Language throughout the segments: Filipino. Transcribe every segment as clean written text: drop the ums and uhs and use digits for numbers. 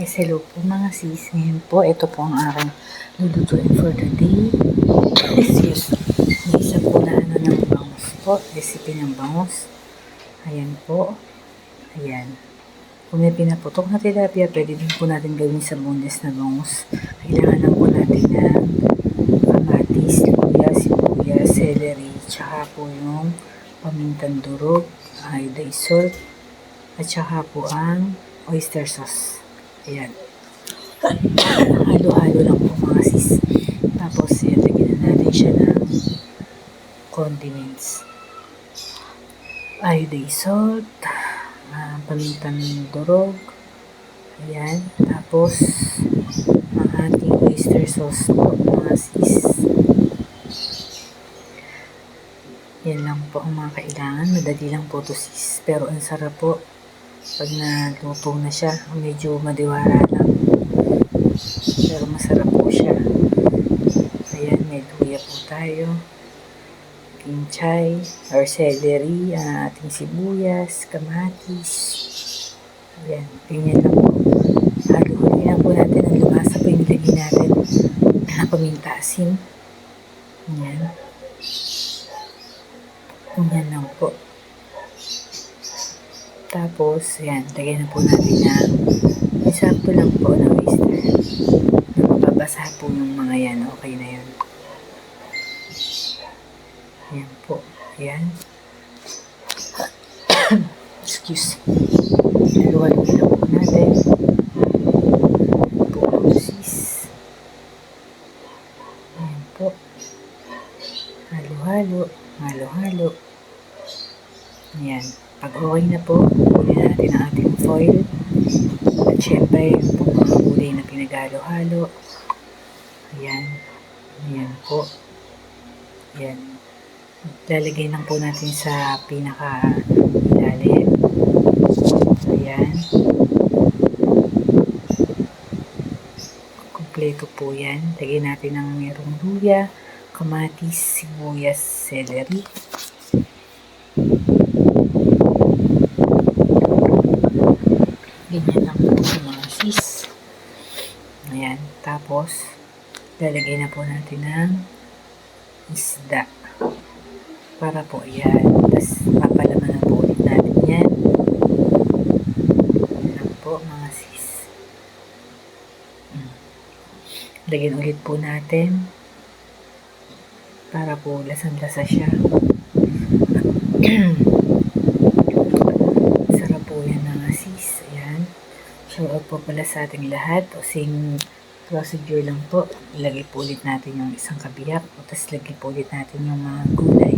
Hello po mga sis. Ngayon po, ito po ang aking lulutuin for the day. Excuse me. Isa po na ng bangus po. Recipe ng bangus. Ayan po. Ayan. Kung may pinaputok na tilapia, pwede din po natin gawin sa boneless na bangus. Kailangan lang po natin ng kamatis, luya, sibuyas, celery, tsaka po yung pamintang durog, iodized salt, at tsaka po ang oyster sauce. Ayan. Halo-halo lang po mga sis. Tapos, lagyan na natin siya ng condiments. Iodized salt, pamintang durog. Ayan. Tapos, ang ating oyster sauce po mga sis. Yan lang po ang mga kailangan. Madali lang po to sis. Pero ang sarap po. Pag naluto na siya, medyo madiwara lang. Pero masarap po siya. Ayan, may luya po tayo. Kinchay, or celery, ating sibuyas, kamatis. Ayan, ganyan lang po. Halo-halo lang po natin. Ang lumasa po yung nilagay natin na paminta asin. Ayan. Ganyan lang po. Tapos, ayan, lagyan na po natin ng isakto lang po na oyster. Mababasa po yung mga yan, okay na yun. Ayan po, ayan. Excuse. Haluan-haluin na po natin. Po, sis. Ayan po. Halo-halo, halo-halo. Ayan. Pag okay na po, kunin natin ang ating foil. At syempre, yung po mga gulay na pinagalo-halo. Ayan. Ayan po. Ayan. Lalagay lang po natin sa pinaka-ilalim. Ayan. Kompleto po yan. Lagay natin ng merong luya, kamatis, sibuyas, celery. Ganyan lang po mga sis. Ayan. Tapos, lalagay na po natin ng isda. Para po yan. Tapos, papalaman na po ulit natin yan. Ayan lang po mga sis. Lagyan ulit po natin. Para po lasang-lasa siya. Sarap po yan mga sis. Ayan. Shout out po pala sa ating lahat. O same procedure lang po. Ilagay po ulit natin yung isang kabiyak. Tapos lagay po ulit natin yung mga gulay.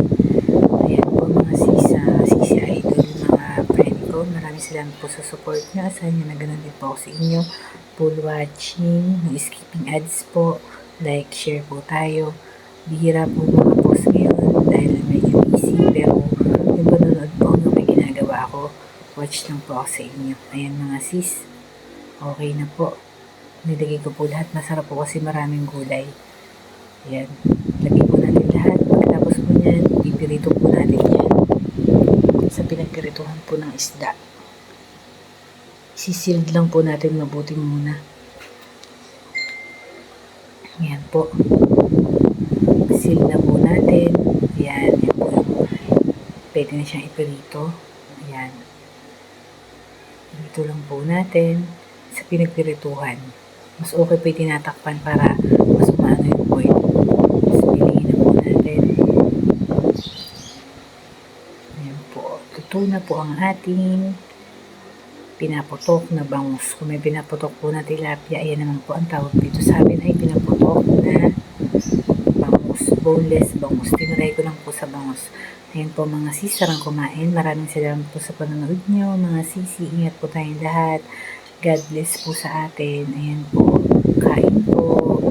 Ayan po mga sis. Sisi Idol, mga friend ko. Maraming salamat po sa support nyo. Asahan nyo na ganun din po ako sa inyo. Full watching. No skipping ads po. Like, share po tayo. Bihira po mga post ngayon dahil medyo busy. Pero yung panonood po nung may ginagawa ako, watch lang po ako sa inyo. Ayan mga sis. Okay na po. Nilagay ko po lahat. Masarap po kasi maraming gulay. Ayan. Lagay po natin lahat. Pagkatapos po niyan, pipirito po natin yan. Sa pinagpirituhan po ng isda. Sisild lang po natin mabuti muna. Ayan po. Seal na po natin. Ayan. Yan po. Pwede na siyang ipirito. Ayan. Ito lang po natin sa pinagpirituhan. Mas okay po tinatakpan para mas umano yung oil. Mas piliin na po natin. Ayan po. Tuto na po ang ating pinaputok na bangus. Kung may pinaputok po na tilapia, ayan naman po ang tawag dito sa amin ay pinaputok na bangus. Boneless bangus. Tinuray ko lang po sa bangus. Ayan po mga sis, sarang kumain. Maraming salamat po sa panonood nyo. Mga sisi, ingat po tayong lahat. God bless po sa atin. Ayan po. Kain po.